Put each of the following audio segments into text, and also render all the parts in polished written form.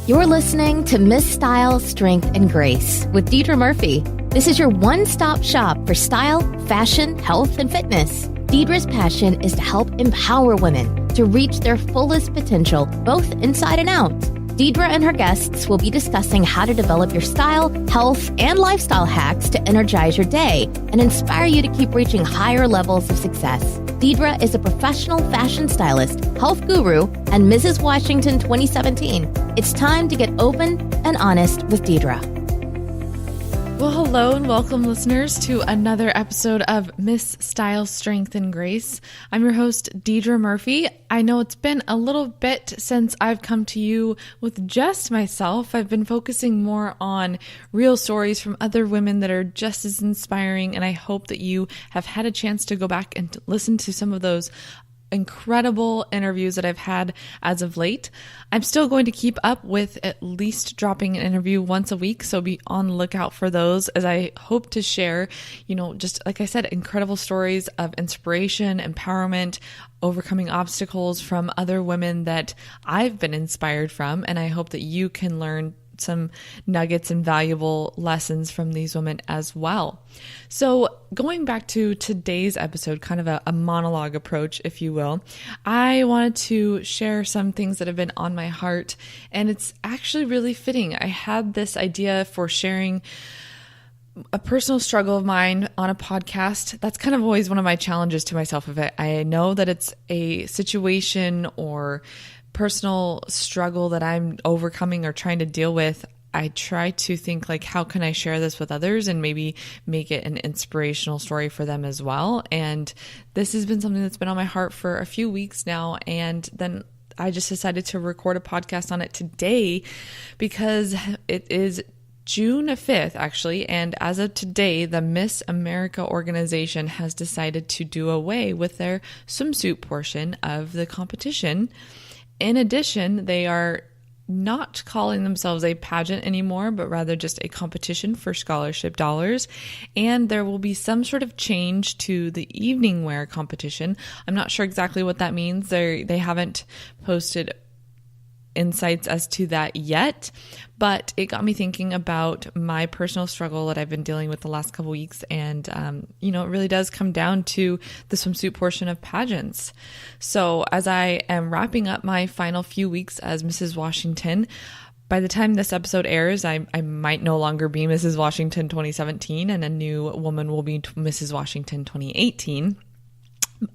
You're listening to Miss Style, Strength, and Grace with Deidra Murphy. This is your one-stop shop for style, fashion, health, and fitness. Deidra's passion is to help empower women to reach their fullest potential, both inside and out. Deidra and her guests will be discussing how to develop your style, health, and lifestyle hacks to energize your day and inspire you to keep reaching higher levels of success. Deidra is a professional fashion stylist, health guru, and Mrs. Washington 2017. It's time to get open and honest with Deidra. Well, hello and welcome, listeners, to another episode of Miss Style, Strength, and Grace. I'm your host, Deidra Murphy. I know it's been a little bit since I've come to you with just myself. I've been focusing more on real stories from other women that are just as inspiring, and I hope that you have had a chance to go back and listen to some of those incredible interviews that I've had as of late. I'm still going to keep up with at least dropping an interview once a week, so be on the lookout for those as I hope to share, just like I said, incredible stories of inspiration, empowerment, overcoming obstacles from other women that I've been inspired from, and I hope that you can learn some nuggets and valuable lessons from these women as well. So going back to today's episode, kind of a monologue approach, if you will, I wanted to share some things that have been on my heart, and it's actually really fitting. I had this idea for sharing a personal struggle of mine on a podcast. That's kind of always one of my challenges to myself. If I know that it's a situation or personal struggle that I'm overcoming or trying to deal with, I try to think like, how can I share this with others and maybe make it an inspirational story for them as well. And this has been something that's been on my heart for a few weeks now. And then I just decided to record a podcast on it today because it is June 5th, actually. And as of today, the Miss America organization has decided to do away with their swimsuit portion of the competition. In addition, they are not calling themselves a pageant anymore, but rather just a competition for scholarship dollars. And there will be some sort of change to the evening wear competition. I'm not sure exactly what that means. They haven't posted insights as to that yet, but it got me thinking about my personal struggle that I've been dealing with the last couple weeks. And, it really does come down to the swimsuit portion of pageants. So as I am wrapping up my final few weeks as Mrs. Washington, by the time this episode airs, I might no longer be Mrs. Washington 2017 and a new woman will be Mrs. Washington 2018.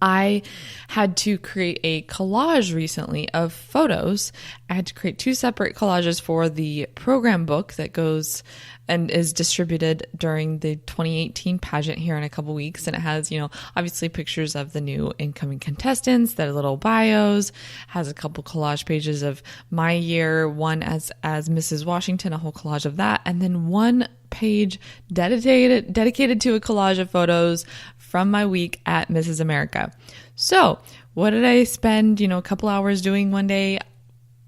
I had to create a collage recently of photos. I had to create two separate collages for the program book that goes and is distributed during the 2018 pageant here in a couple weeks. And it has, obviously pictures of the new incoming contestants, their little bios, has a couple collage pages of my year, one as Mrs. Washington, a whole collage of that, and then one page dedicated to a collage of photos from my week at Mrs. America. So what did I spend, a couple hours doing one day?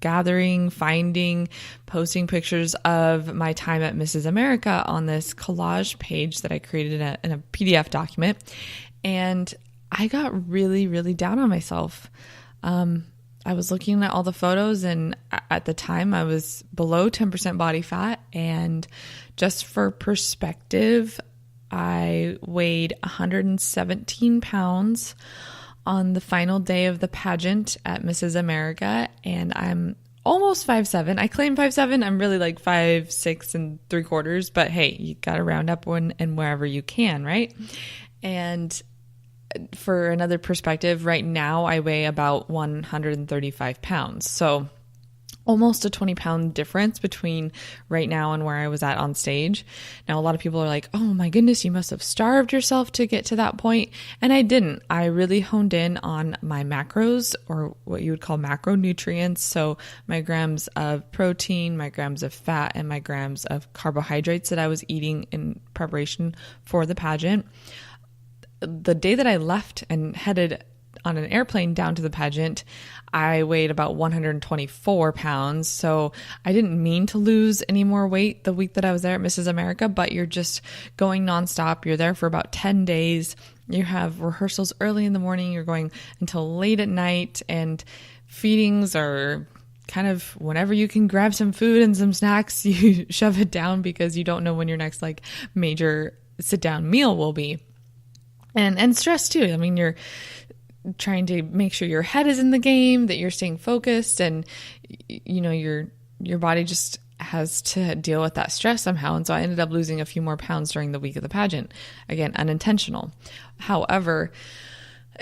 Gathering, finding, posting pictures of my time at Mrs. America on this collage page that I created in a PDF document. And I got really, really down on myself. I was looking at all the photos, and at the time I was below 10% body fat. And just for perspective, I weighed 117 pounds on the final day of the pageant at Mrs. America, and I'm almost 5'7". I claim 5'7". I'm really like 5'6 3/4", but hey, you got to round up when and wherever you can, right? And for another perspective, right now I weigh about 135 pounds. So almost a 20-pound difference between right now and where I was at on stage. Now, a lot of people are like, oh my goodness, you must have starved yourself to get to that point. And I didn't. I really honed in on my macros, or what you would call macronutrients. So my grams of protein, my grams of fat, and my grams of carbohydrates that I was eating in preparation for the pageant. The day that I left and headed on an airplane down to the pageant, I weighed about 124 pounds. So I didn't mean to lose any more weight the week that I was there at Mrs. America, but you're just going nonstop. You're there for about 10 days. You have rehearsals early in the morning. You're going until late at night, and feedings are kind of whenever you can grab some food and some snacks, you shove it down because you don't know when your next like major sit down meal will be. And stress too. I mean, you're trying to make sure your head is in the game, that you're staying focused, and you know, your body just has to deal with that stress somehow. And so I ended up losing a few more pounds during the week of the pageant. Again, unintentional. However,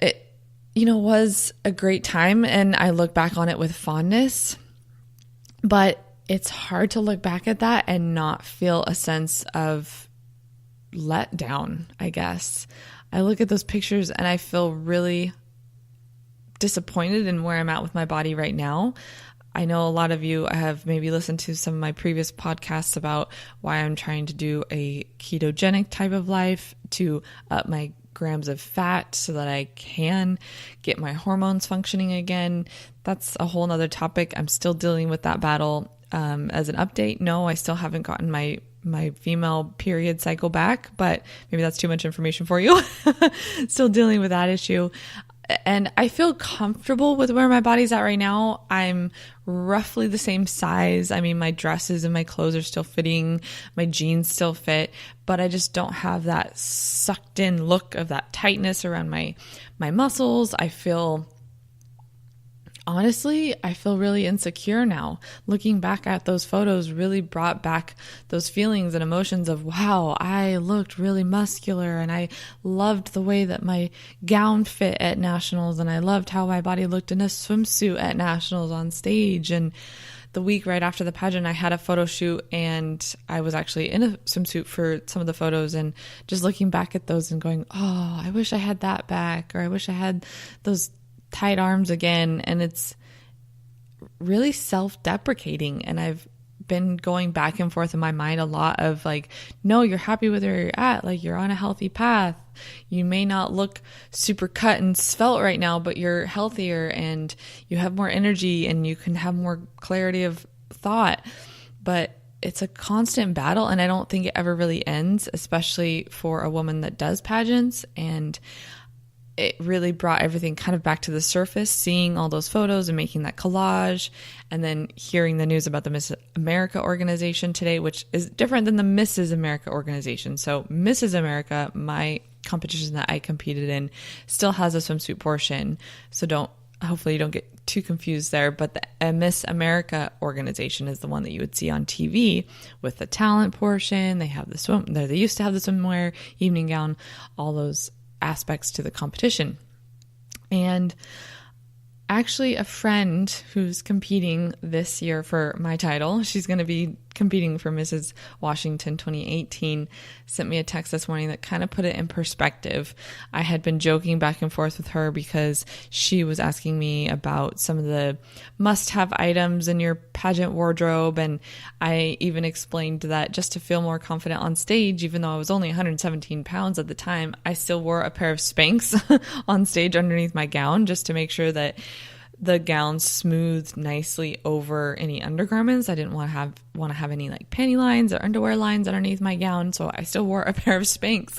it, you know, was a great time and I look back on it with fondness, but it's hard to look back at that and not feel a sense of letdown, I guess. I look at those pictures and I feel really disappointed in where I'm at with my body right now. I know a lot of you have maybe listened to some of my previous podcasts about why I'm trying to do a ketogenic type of life to up my grams of fat so that I can get my hormones functioning again. That's a whole nother topic. I'm still dealing with that battle. As an update, no, I still haven't gotten my female period cycle back, but maybe that's too much information for you. Still dealing with that issue. And I feel comfortable with where my body's at right now. I'm roughly the same size. I mean, my dresses and my clothes are still fitting. My jeans still fit, but I just don't have that sucked in look of that tightness around my muscles. Honestly, I feel really insecure now. Looking back at those photos really brought back those feelings and emotions of, wow, I looked really muscular and I loved the way that my gown fit at nationals and I loved how my body looked in a swimsuit at nationals on stage. And the week right after the pageant, I had a photo shoot and I was actually in a swimsuit for some of the photos, and just looking back at those and going, oh, I wish I had that back, or I wish I had those tight arms again. And it's really self-deprecating. And I've been going back and forth in my mind a lot of like, no, you're happy with where you're at. Like, you're on a healthy path. You may not look super cut and svelte right now, but you're healthier and you have more energy and you can have more clarity of thought. But it's a constant battle, and I don't think it ever really ends, especially for a woman that does pageants. And it really brought everything kind of back to the surface, seeing all those photos and making that collage, and then hearing the news about the Miss America organization today, which is different than the Mrs. America organization. So Mrs. America, my competition that I competed in, still has a swimsuit portion. So hopefully you don't get too confused there, but the Miss America organization is the one that you would see on TV with the talent portion. They have they used to have the swimwear, evening gown, all those aspects to the competition. And actually a friend who's competing this year for my title, she's going to be competing for Mrs. Washington 2018, sent me a text this morning that kind of put it in perspective. I had been joking back and forth with her because she was asking me about some of the must-have items in your pageant wardrobe, and I even explained that just to feel more confident on stage, even though I was only 117 pounds at the time, I still wore a pair of Spanx on stage underneath my gown just to make sure that the gown smoothed nicely over any undergarments. I didn't want to have any like panty lines or underwear lines underneath my gown, so I still wore a pair of Spanx.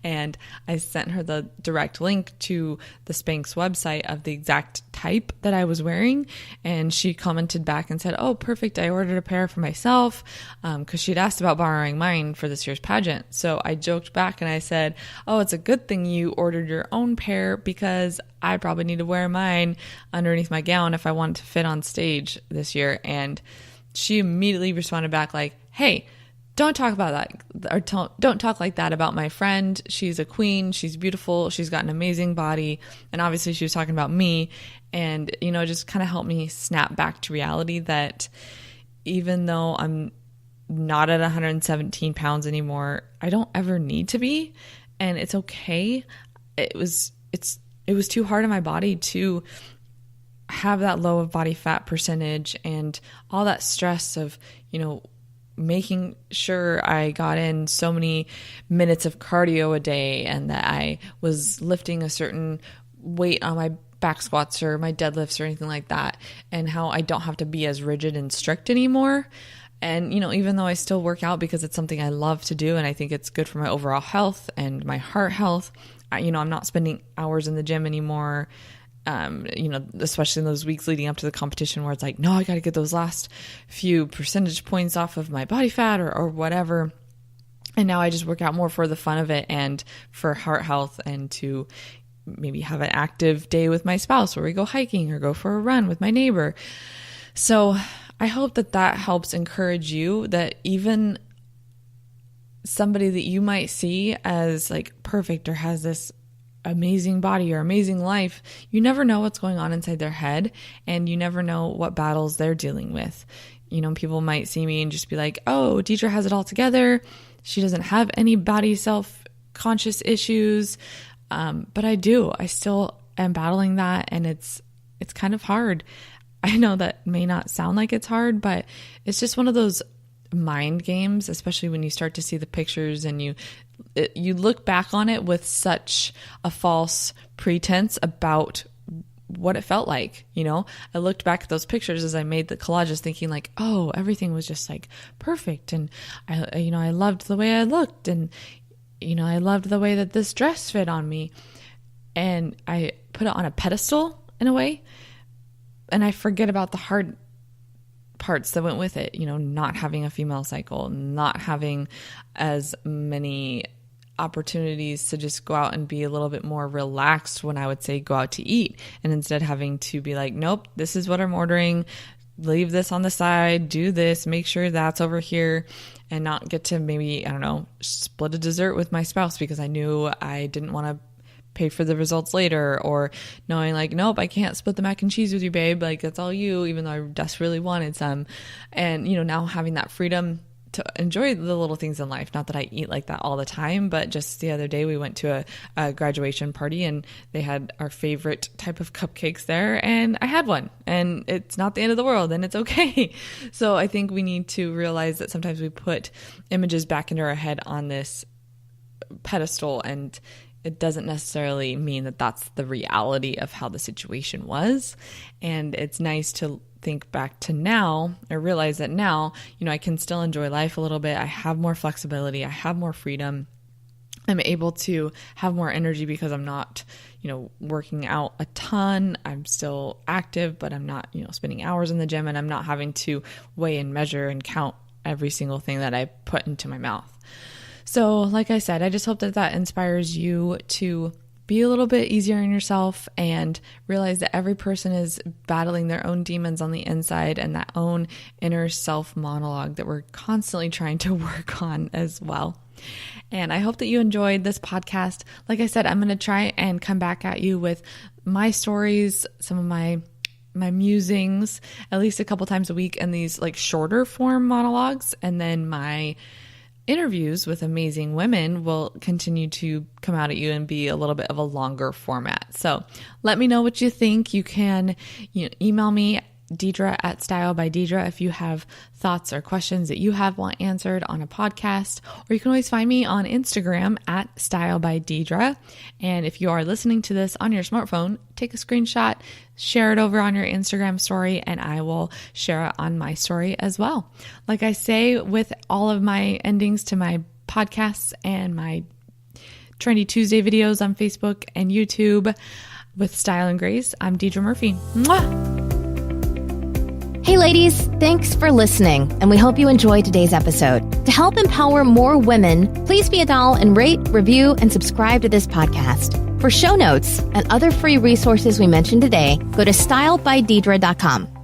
And I sent her the direct link to the Spanx website of the exact type that I was wearing, and she commented back and said, "Oh, perfect! I ordered a pair for myself," because she'd asked about borrowing mine for this year's pageant. So I joked back and I said, "Oh, it's a good thing you ordered your own pair because I probably need to wear mine underneath my gown if I want to fit on stage this year." And she immediately responded back like, "Hey, don't talk about that, or don't talk like that about my friend. She's a queen. She's beautiful. She's got an amazing body." And obviously she was talking about me, and, you know, just kind of helped me snap back to reality that even though I'm not at 117 pounds anymore, I don't ever need to be, and it's okay. It was too hard on my body to have that low of body fat percentage and all that stress of, you know, making sure I got in so many minutes of cardio a day and that I was lifting a certain weight on my back squats or my deadlifts or anything like that, and how I don't have to be as rigid and strict anymore. And, you know, even though I still work out because it's something I love to do and I think it's good for my overall health and my heart health, I'm not spending hours in the gym anymore. especially in those weeks leading up to the competition where it's like, no, I got to get those last few percentage points off of my body fat or whatever. And now I just work out more for the fun of it and for heart health, and to maybe have an active day with my spouse where we go hiking or go for a run with my neighbor. So I hope that helps encourage you, that even somebody that you might see as like perfect or has this amazing body or amazing life, you never know what's going on inside their head, and you never know what battles they're dealing with. People might see me and just be like, oh, Deidra has it all together. She doesn't have any body self-conscious issues. But I do. I still am battling that, and it's kind of hard. I know that may not sound like it's hard, but it's just one of those mind games, especially when you start to see the pictures and you look back on it with such a false pretense about what it felt like. I looked back at those pictures as I made the collages thinking like, oh, everything was just like perfect. And I loved the way I looked, and I loved the way that this dress fit on me, and I put it on a pedestal in a way, and I forget about the hard parts that went with it, not having a female cycle, not having as many opportunities to just go out and be a little bit more relaxed when I would say go out to eat, and instead having to be like, nope, this is what I'm ordering, leave this on the side, do this, make sure that's over here, and not get to maybe, I don't know, split a dessert with my spouse because I knew I didn't want to pay for the results later, or knowing like, nope, I can't split the mac and cheese with you, babe, like that's all you, even though I just really wanted some. And now having that freedom to enjoy the little things in life. Not that I eat like that all the time, but just the other day we went to a graduation party and they had our favorite type of cupcakes there, and I had one, and it's not the end of the world, and it's okay. So I think we need to realize that sometimes we put images back into our head on this pedestal, and it doesn't necessarily mean that that's the reality of how the situation was. And it's nice to think back to now, or realize that now, I can still enjoy life a little bit. I have more flexibility. I have more freedom. I'm able to have more energy because I'm not, working out a ton. I'm still active, but I'm not, spending hours in the gym, and I'm not having to weigh and measure and count every single thing that I put into my mouth. So like I said, I just hope that inspires you to be a little bit easier on yourself and realize that every person is battling their own demons on the inside and that own inner self monologue that we're constantly trying to work on as well. And I hope that you enjoyed this podcast. Like I said, I'm going to try and come back at you with my stories, some of my musings, at least a couple times a week, in these like shorter form monologues, and then my interviews with amazing women will continue to come out at you and be a little bit of a longer format. So let me know what you think. You can email me, Deidra at Style by Deidra, if you have thoughts or questions that you want answered on a podcast, or you can always find me on Instagram at Style by Deidra. And if you are listening to this on your smartphone, take a screenshot, share it over on your Instagram story, and I will share it on my story as well. Like I say with all of my endings to my podcasts and my Trendy Tuesday videos on Facebook and YouTube with Style and Grace, I'm Deidra Murphy. Mwah! Hey ladies, thanks for listening, and we hope you enjoyed today's episode. To help empower more women, please be a doll and rate, review, and subscribe to this podcast. For show notes and other free resources we mentioned today, go to stylebydeidra.com.